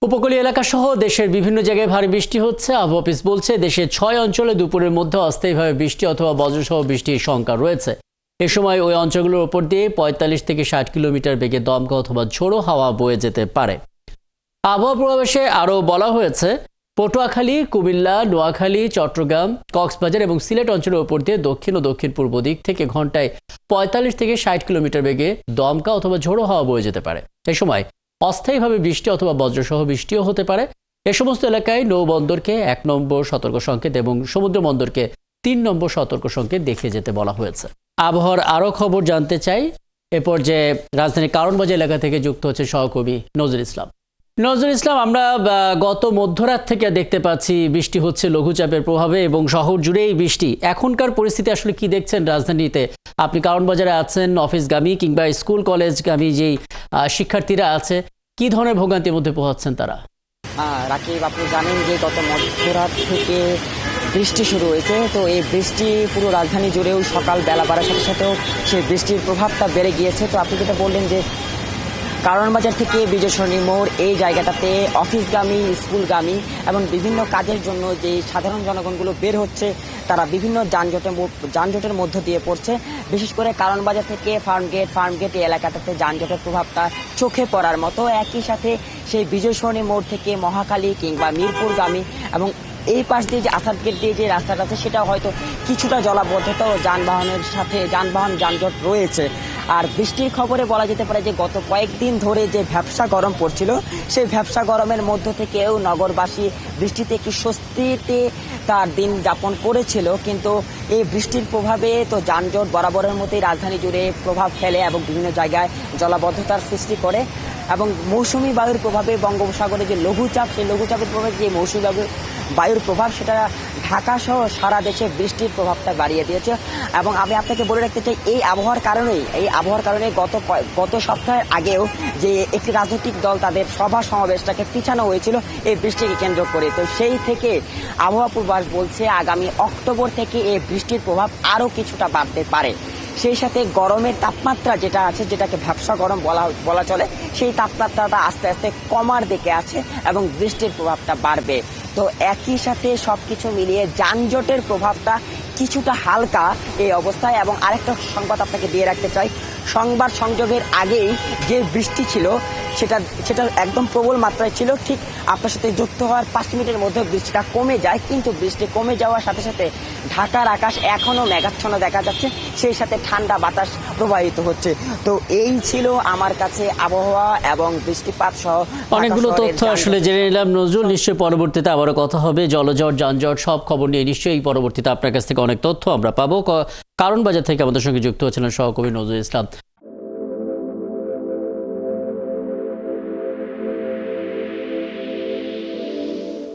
উপকূলীয় এলাকা সহ দেশের বিভিন্ন জায়গায় ভারী বৃষ্টি হচ্ছে। আবহাওয়া অফিস বলছে দেশের ৬ অঞ্চলে দুপুরের মধ্যে অস্থায়ীভাবে বৃষ্টি অথবা বজ্রসহ বৃষ্টির শঙ্কা রয়েছে। এ সময় ওই অঞ্চলগুলোর উপর দিয়ে ৪৫ থেকে ৬০ কিলোমিটার বেগে দমকা অথবা ঝোড়ো হাওয়া বয়ে যেতে পারে। আবহাওয়া পূর্বাভাসে আরও বলা হয়েছে পটুয়াখালী, কুমিল্লা, নোয়াখালী, চট্টগ্রাম, কক্সবাজার এবং সিলেট অঞ্চলের উপর দিয়ে দক্ষিণ ও দক্ষিণ পূর্ব দিক থেকে ঘন্টায় ৪৫ থেকে ৬০ কিলোমিটার বেগে দমকা অথবা ঝোড়ো হাওয়া বয়ে যেতে পারে। এ সময় অস্থায়ীভাবে বৃষ্টি অথবা বজ্রসহ বৃষ্টিও হতে পারে। এ সমস্ত এলাকায় নৌবন্দরকে ১ নম্বর সতর্ক সংকেত এবং সমুদ্র বন্দরকে ৩ নম্বর সতর্ক সংকেত দেখে যেতে বলা হয়েছে। আবহাওয়ার আরও খবর জানতে চাই এ পর্যায়ে রাজধানীর কারওয়ান এলাকা থেকে যুক্ত হচ্ছে সহকর্মী নজরুল ইসলাম। নজরুল ইসলাম, আমরা গত মধ্যরাত থেকে দেখতে পাচ্ছি বৃষ্টি হচ্ছে লঘুচাপের প্রভাবে এবং শহর জুড়েই বৃষ্টি। এখনকার পরিস্থিতি আসলে কি দেখছেন রাজধানীতে? আপনি কারওয়ান বাজারে আছেন, অফিসগামী কিংবা স্কুল কলেজগামী যেই শিক্ষার্থীরা আছে, কি ধরনের ভোগান্তির মধ্যে পোহাচ্ছেন তারা? রাকিব, আপনি জানেন যে গত মধ্যরাত থেকে বৃষ্টি শুরু হয়েছে। তো এই বৃষ্টি পুরো রাজধানী জুড়েও সকাল বেলা বাড়ার সাথে সাথেও সেই বৃষ্টির প্রভাবটা বেড়ে গিয়েছে। তো আপনি যেটা বললেন যে কারওয়ান বাজার থেকে বিজয় সরণি মোড় এই জায়গাটাতে অফিসগামী, স্কুলগামী এবং বিভিন্ন কাজের জন্য যে সাধারণ জনগণগুলো বের হচ্ছে তারা বিভিন্ন যানজটের মধ্য দিয়ে পড়ছে। বিশেষ করে কারওয়ান বাজার থেকে ফার্মগেট এই এলাকাটাতে যানজটের প্রভাবটা চোখে পড়ার মতো। একই সাথে সেই বিজয় সরণি মোড় থেকে মহাখালী কিংবা মিরপুরগামী এবং এই পাশ দিয়ে যে আসাদ গেট দিয়ে যে রাস্তাটা আছে সেটা হয়তো কিছুটা জলাবদ্ধতা ও যানবাহন যানজট রয়েছে। আর বৃষ্টির খবরে বলা যেতে পারে যে গত কয়েকদিন ধরে যে ভ্যাপসা গরম পড়ছিল সেই ভ্যাপসা গরমের মধ্য থেকেও নগরবাসী বৃষ্টিতে একটু স্বস্তিতে তার দিন যাপন করেছিল। কিন্তু এই বৃষ্টির প্রভাবে তো যানজট বরাবরের মতোই রাজধানী জুড়ে প্রভাব ফেলে এবং বিভিন্ন জায়গায় জলাবদ্ধতার সৃষ্টি করে। এবং মৌসুমি বায়ুর প্রভাবে বঙ্গোপসাগরে যে লঘুচাপ, সেই লঘুচাপের প্রভাবে যে মৌসুমি বায়ুর প্রভাব সেটা ঢাকা সহ সারা দেশে বৃষ্টির প্রভাবটা বাড়িয়ে দিয়েছে। এবং আমি আপনাকে বলে রাখতে চাই এই আবহাওয়ার কারণে গত সপ্তাহের আগেও যে একটি রাজনৈতিক দল তাদের সভা সমাবেশটাকে পিছানো হয়েছিল এই বৃষ্টিকে কেন্দ্র করে। তো সেই থেকে আবহাওয়া পূর্বাভাস বলছে আগামী অক্টোবর থেকে এই বৃষ্টির প্রভাব আরও কিছুটা বাড়তে পারে। সেই সাথে গরমের তাপমাত্রা যেটা আছে, যেটাকে ভ্যাপসা গরম বলা চলে, সেই তাপমাত্রাটা আস্তে আস্তে কমার দিকে আছে এবং বৃষ্টির প্রভাবটা বাড়বে। তো একই সাথে সবকিছু মিলিয়ে যানজটের প্রভাবটা কিছুটা হালকা এই অবস্থায়। এবং আরেকটা সংবাদ আপনাকে দিয়ে রাখতে চাই, সংবাদ সংযোগের আগেই যে বৃষ্টি ছিল সেটা একদম প্রবল মাত্রায় ছিল। ঠিক আপনার সাথে যুক্ত হওয়ার 5 মিনিটের মধ্যে বৃষ্টিটা কমে যায়, কিন্তু বৃষ্টি কমে যাওয়ার সাথে সাথে ঢাকার আকাশ এখনো মেঘাচ্ছন্ন দেখা যাচ্ছে, সেই সাথে ঠান্ডা বাতাস প্রবাহিত হচ্ছে। তো এই ছিল আমার কাছে আবহাওয়া এবং বৃষ্টিপাত সহ অনেকগুলো তথ্য আসলে জেনে নিলাম নজরুল। নিশ্চয়ই পরবর্তীতে আবারও কথা হবে। জলজট, যানজট সব খবর নিয়ে নিশ্চয়ই পরবর্তীতে আপনার কাছ থেকে অনেক তথ্য আমরা পাবো। কারওয়ান বাজার থেকে আমাদের সঙ্গে যুক্ত হচ্ছিলেন সহকর্মী নজরুল ইসলাম।